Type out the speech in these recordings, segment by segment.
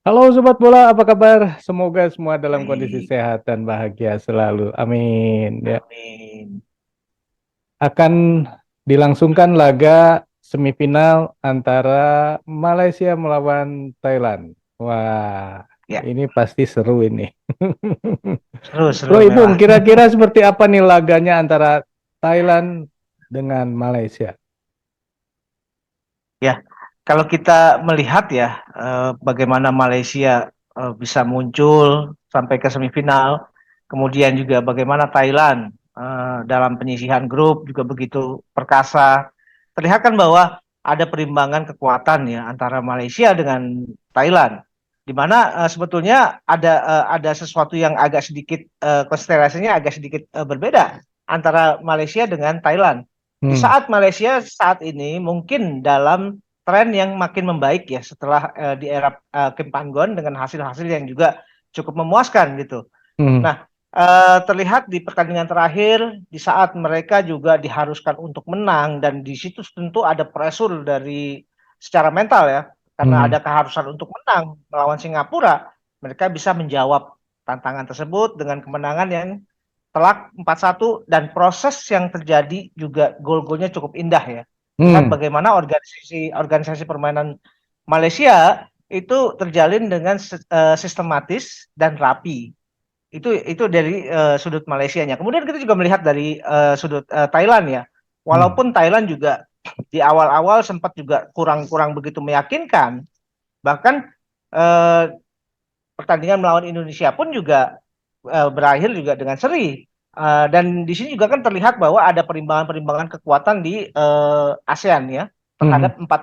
Halo Sobat Bola, apa kabar? Semoga semua dalam kondisi Baik, sehat dan bahagia selalu. Amin. Ya, amin. akan dilangsungkan laga semifinal antara Malaysia melawan Thailand. Wah, Ya, ini pasti seru ini. Bro, seru-seru Ipung, memang. kira-kira seperti apa nih laganya antara Thailand dengan Malaysia? Ya, kalau kita melihat ya bagaimana Malaysia bisa muncul sampai ke semifinal, kemudian juga bagaimana Thailand dalam penyisihan grup juga begitu perkasa. Terlihat kan bahwa ada perimbangan kekuatan ya antara Malaysia dengan Thailand, di mana sebetulnya ada sesuatu yang agak sedikit konstelasinya agak sedikit berbeda antara Malaysia dengan Thailand. Di Hmm, saat Malaysia saat ini mungkin dalam tren yang makin membaik ya setelah di era Kim Panggon dengan hasil-hasil yang juga cukup memuaskan gitu. hmm, Nah, terlihat di pertandingan terakhir di saat mereka juga diharuskan untuk menang dan di situ tentu ada pressure dari secara mental ya karena hmm, ada keharusan untuk menang melawan Singapura. Mereka bisa menjawab tantangan tersebut dengan kemenangan yang telak 4-1 dan proses yang terjadi juga gol-golnya cukup indah ya. Lihat hmm, bagaimana organisasi permainan Malaysia itu terjalin dengan sistematis dan rapi. Itu dari sudut Malaysianya. Kemudian kita juga melihat dari sudut Thailand ya. hmm, Walaupun Thailand juga di awal-awal sempat juga kurang-kurang begitu meyakinkan, bahkan eh, pertandingan melawan Indonesia pun juga berakhir juga dengan seri. Dan di sini juga kan terlihat bahwa ada perimbangan-perimbangan kekuatan di ASEAN ya hmm, terhadap empat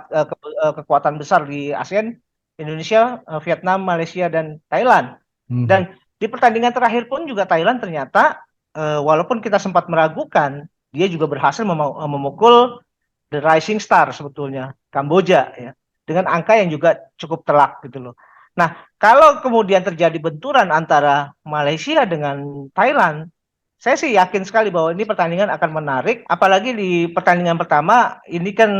kekuatan besar di ASEAN, Indonesia, Vietnam, Malaysia, dan Thailand. hmm, Dan di pertandingan terakhir pun juga Thailand ternyata walaupun kita sempat meragukan, dia juga berhasil memukul the rising star sebetulnya Kamboja ya dengan angka yang juga cukup telak gitu loh. Nah, kalau kemudian terjadi benturan antara Malaysia dengan Thailand, saya sih yakin sekali bahwa ini pertandingan akan menarik. Apalagi di pertandingan pertama, ini kan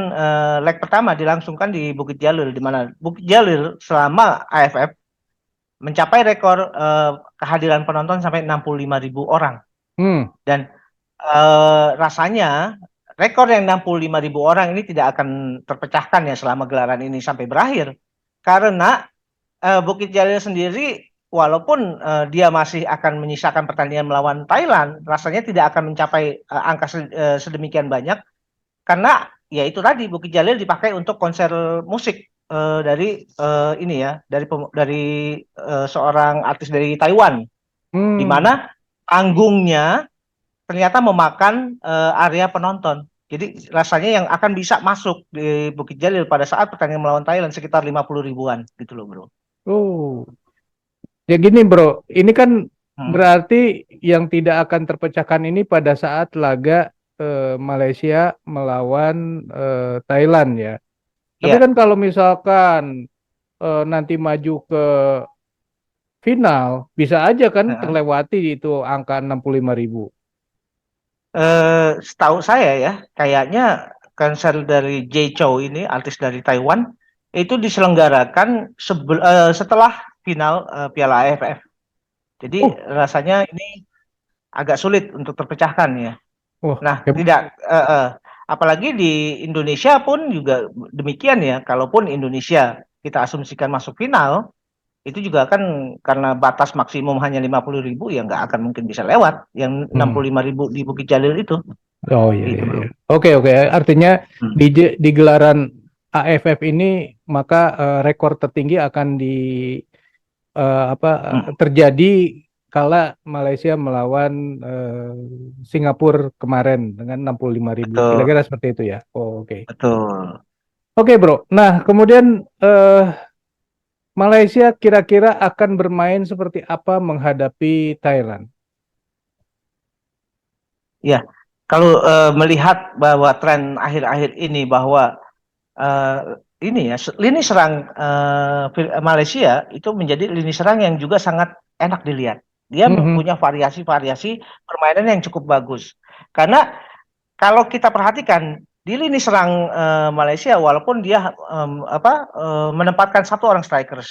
leg pertama dilangsungkan di Bukit Jalil, di mana Bukit Jalil selama AFF mencapai rekor kehadiran penonton sampai 65.000 orang. hmm, Dan rasanya rekor yang 65.000 orang ini tidak akan terpecahkan ya selama gelaran ini sampai berakhir. Karena Bukit Jalil sendiri walaupun dia masih akan menyisakan pertandingan melawan Thailand, rasanya tidak akan mencapai angka sedemikian banyak karena ya itu tadi Bukit Jalil dipakai untuk konser musik dari ini ya dari seorang artis dari Taiwan di hmm. mana panggungnya ternyata memakan area penonton. Jadi rasanya yang akan bisa masuk di Bukit Jalil pada saat pertandingan melawan Thailand sekitar 50 ribuan gitu loh bro. Oh. Ya gini bro, ini kan Hmm. berarti yang tidak akan terpecahkan ini pada saat laga Malaysia melawan Thailand ya. Tapi Ya, kan kalau misalkan nanti maju ke final, bisa aja kan heeh. terlewati itu angka 65.000. Setahu saya ya, kayaknya konser dari Jay Chou ini, artis dari Taiwan, itu diselenggarakan setelah final Piala AFF. Jadi Oh, rasanya ini agak sulit untuk terpecahkan ya. wah, Nah, tidak, apalagi di Indonesia pun juga demikian ya. Kalaupun Indonesia kita asumsikan masuk final, itu juga kan karena batas maksimum hanya 50 ribu, ya nggak akan mungkin bisa lewat yang enam hmm. puluh lima ribu di Bukit Jalil itu. Oh iya Gitu iya bro. iya. Oke oke. Artinya Hmm. di gelaran AFF ini maka rekor tertinggi akan Hmm. terjadi kala Malaysia melawan Singapura kemarin dengan 65.000. Betul, Kira-kira seperti itu ya. Oh, oke. betul. Oke, Bro. Nah, kemudian Malaysia kira-kira akan bermain seperti apa menghadapi Thailand? Ya, kalau melihat bahwa tren akhir-akhir ini bahwa eh, ini ya lini serang Malaysia itu menjadi lini serang yang juga sangat enak dilihat. Dia Mhm, punya variasi-variasi permainan yang cukup bagus. Karena kalau kita perhatikan di lini serang Malaysia, walaupun dia menempatkan satu orang striker,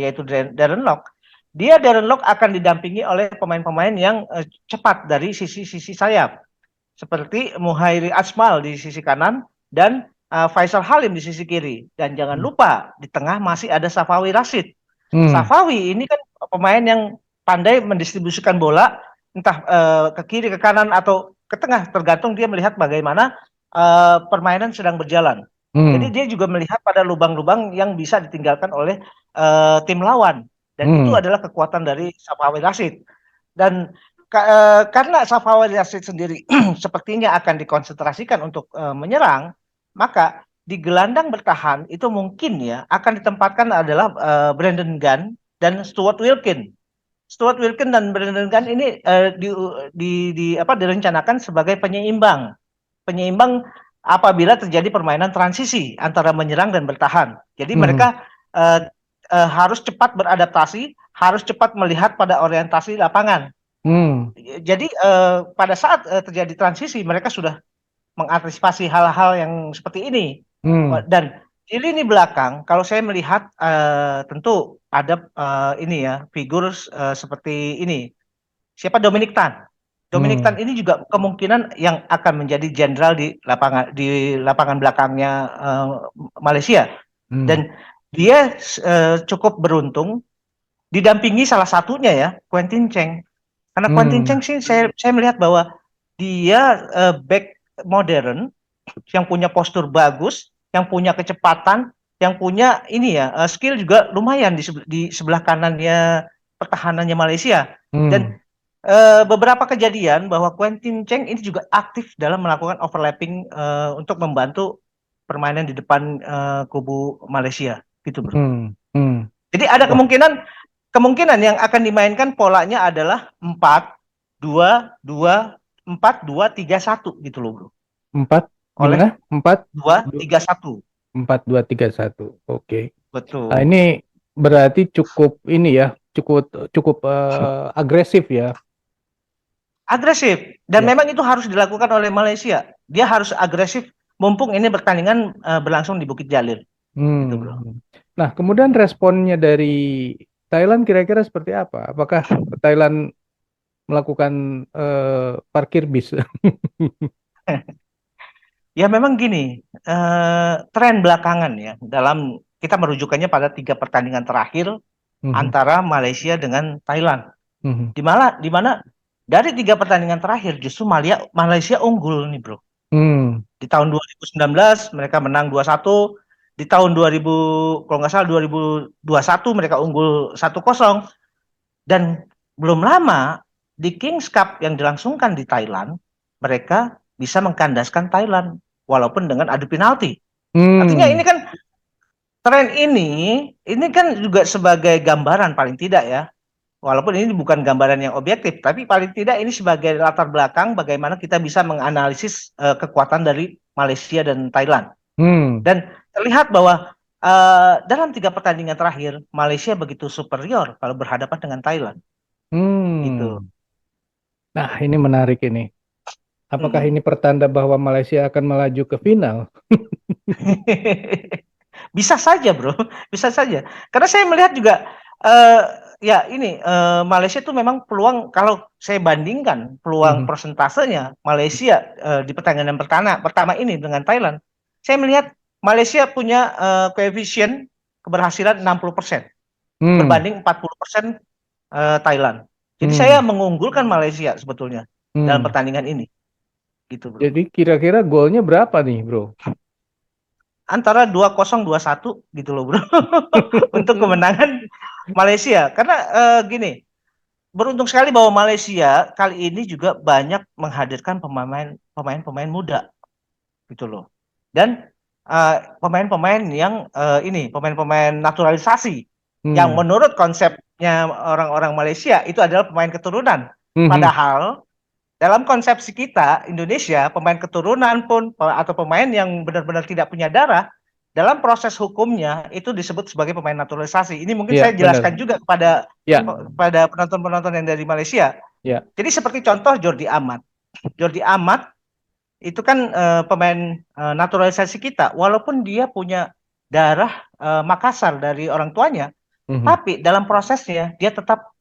yaitu Darren Lock, Darren Lock akan didampingi oleh pemain-pemain yang cepat dari sisi sayap, seperti Muhairi Asmal di sisi kanan dan Faisal Halim di sisi kiri. Dan jangan lupa di tengah masih ada Safawi Rashid. Hmm. Safawi ini kan pemain yang pandai mendistribusikan bola entah ke kiri, ke kanan atau ke tengah, tergantung dia melihat bagaimana permainan sedang berjalan. Jadi dia juga melihat pada lubang-lubang yang bisa ditinggalkan oleh tim lawan, dan itu adalah kekuatan dari Safawi Rashid. Dan karena Safawi Rashid sendiri sepertinya akan dikonsentrasikan untuk menyerang, maka di gelandang bertahan itu mungkin ya akan ditempatkan adalah Brandon Gunn dan Stuart Wilkin. Stuart Wilkin dan Brandon Gunn ini direncanakan sebagai penyeimbang apabila terjadi permainan transisi antara menyerang dan bertahan. Jadi mereka harus cepat beradaptasi, harus cepat melihat pada orientasi lapangan. Jadi pada saat terjadi transisi, mereka sudah mengantisipasi hal-hal yang seperti ini. Dan di lini belakang, kalau saya melihat tentu ada ini ya figur seperti ini. Siapa? Dominic Tan. Dominic Tan ini juga kemungkinan yang akan menjadi jenderal di lapangan belakangnya Malaysia. Dan dia cukup beruntung didampingi salah satunya ya Quentin Cheng. Karena Quentin Cheng sih saya melihat bahwa dia back modern yang punya postur bagus, yang punya kecepatan, yang punya ini ya skill juga lumayan di sebelah kanannya pertahanannya Malaysia. Dan beberapa kejadian bahwa Quentin Cheng ini juga aktif dalam melakukan overlapping untuk membantu permainan di depan kubu Malaysia gitu, bro. Jadi ada kemungkinan yang akan dimainkan polanya adalah 4-2-2 4-2-3-1 gitu loh, bro. 4-2-3-1. 4-2-3-1. Oke. Betul. Nah, ini berarti cukup ini ya, cukup agresif ya. Agresif, dan memang itu harus dilakukan oleh Malaysia. Dia harus agresif mumpung ini pertandingan berlangsung di Bukit Jalil. Gitu, bro. Nah, kemudian responnya dari Thailand kira-kira seperti apa? Apakah Thailand melakukan parkir bis? Ya memang gini, tren belakangan ya, dalam kita merujukannya pada 3 pertandingan terakhir antara Malaysia dengan Thailand. Di mana dari 3 pertandingan terakhir justru Malaysia unggul nih, bro. Di tahun 2019 mereka menang 2-1, di tahun 2000 kalau nggak salah 2021 mereka unggul 1-0, dan belum lama di Kings Cup yang dilangsungkan di Thailand mereka bisa mengkandaskan Thailand walaupun dengan adu penalti. Artinya ini kan tren ini kan juga sebagai gambaran paling tidak ya. Walaupun ini bukan gambaran yang objektif, tapi paling tidak ini sebagai latar belakang bagaimana kita bisa menganalisis kekuatan dari Malaysia dan Thailand. Dan terlihat bahwa dalam 3 pertandingan terakhir Malaysia begitu superior kalau berhadapan dengan Thailand. Gitu. Nah, ini menarik ini. Apakah ini pertanda bahwa Malaysia akan melaju ke final? Bisa saja, bro. Bisa saja. Karena saya melihat juga ya ini Malaysia itu memang peluang, kalau saya bandingkan peluang persentasenya Malaysia di pertandingan pertama ini dengan Thailand, saya melihat Malaysia punya koefisien keberhasilan 60% berbanding 40% Thailand. Jadi saya mengunggulkan Malaysia sebetulnya dalam pertandingan ini. Gitu, bro. Jadi kira-kira golnya berapa nih, bro? Antara 2-0 2-1 gitu loh, bro. Untuk kemenangan Malaysia. Karena gini, beruntung sekali bahwa Malaysia kali ini juga banyak menghadirkan pemain-pemain muda gitu loh. Dan pemain-pemain yang pemain-pemain naturalisasi yang menurut konsepnya orang-orang Malaysia itu adalah pemain keturunan. Padahal dalam konsepsi kita Indonesia, pemain keturunan pun atau pemain yang benar-benar tidak punya darah, dalam proses hukumnya itu disebut sebagai pemain naturalisasi. Ini mungkin saya jelaskan juga kepada penonton-penonton yang dari Malaysia. Jadi seperti contoh Jordi Amat. Jordi Amat itu kan pemain naturalisasi kita, walaupun dia punya darah Makassar dari orang tuanya, Mhm. tapi dalam prosesnya dia tetap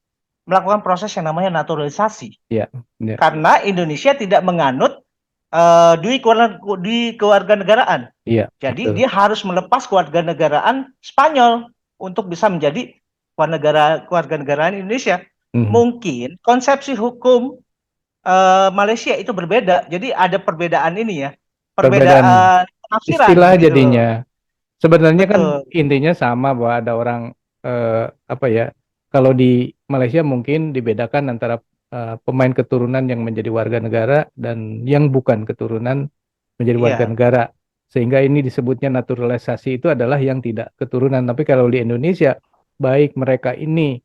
melakukan proses yang namanya naturalisasi. Ya, ya, Karena Indonesia tidak menganut di kewarganegaraan. iya, Jadi betul. dia harus melepas kewarganegaraan Spanyol untuk bisa menjadi kewarganegaraan Indonesia. Mhm. Mungkin konsepsi hukum Malaysia itu berbeda. Jadi ada perbedaan ini ya, Perbedaan perbedaan penafsiran istilah gitu loh. jadinya. Sebenarnya kan Betul. intinya sama bahwa ada orang apa ya? Kalau di Malaysia mungkin dibedakan antara pemain keturunan yang menjadi warga negara dan yang bukan keturunan menjadi warga Iya, negara. Sehingga ini disebutnya naturalisasi itu adalah yang tidak keturunan. Tapi kalau di Indonesia, baik mereka ini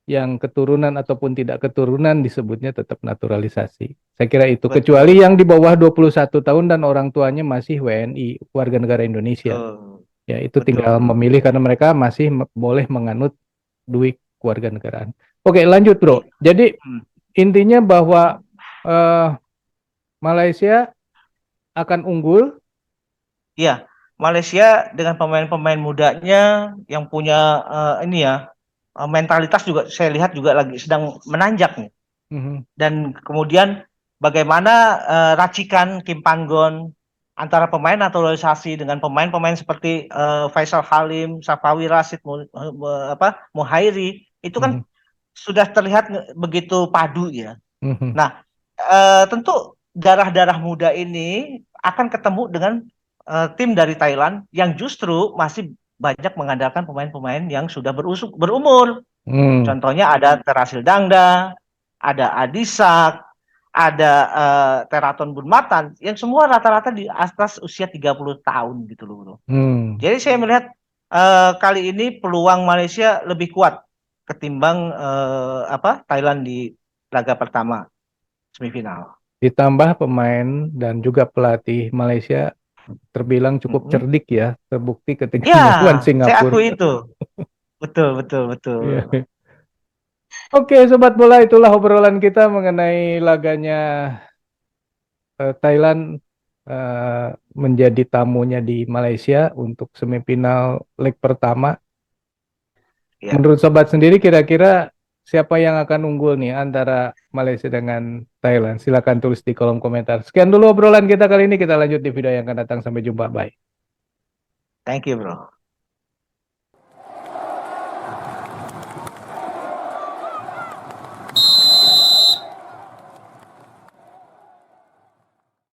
yang keturunan ataupun tidak keturunan disebutnya tetap naturalisasi. Saya kira itu. Kecuali betul. yang di bawah 21 tahun dan orang tuanya masih WNI, warga negara Indonesia. Betul. Ya, itu Betul, tinggal bro. memilih karena mereka masih boleh menganut duit kewarganegaraan. Oke, lanjut, Bro. Iya. Jadi Hmm. intinya bahwa eh, Malaysia akan unggul. Iya. Malaysia dengan pemain-pemain mudanya yang punya ini ya, mentalitas juga saya lihat juga lagi sedang menanjak nih. Mhm, Dan kemudian bagaimana racikan Kim Panggon antara pemain naturalisasi dengan pemain-pemain seperti Faisal Halim, Safawi Rashid, Muhairi itu kan mhm, sudah terlihat begitu padu ya. mhm, Nah, tentu darah-darah muda ini akan ketemu dengan tim dari Thailand yang justru masih banyak mengandalkan pemain-pemain yang sudah berumur. mhm, Contohnya ada Terasil Dangda, ada Adisak, ada Teraton Bunmatan, yang semua rata-rata di atas usia 30 tahun gitu loh, bro. mhm. Jadi saya melihat kali ini peluang Malaysia lebih kuat ketimbang Thailand di laga pertama semifinal. Ditambah pemain dan juga pelatih Malaysia terbilang cukup Mm-mm. cerdik ya, terbukti ketika Ya, melawan saya Singapura. akui itu. Betul, betul, betul. Iya. Oke, Sobat Bola, itulah obrolan kita mengenai laganya Thailand eh, menjadi tamunya di Malaysia untuk semifinal leg pertama. Ya, Menurut Sobat sendiri, kira-kira siapa yang akan unggul nih antara Malaysia dengan Thailand? Silakan tulis di kolom komentar. Sekian dulu obrolan kita kali ini. Kita lanjut di video yang akan datang. Sampai jumpa. Bye. thank you, bro.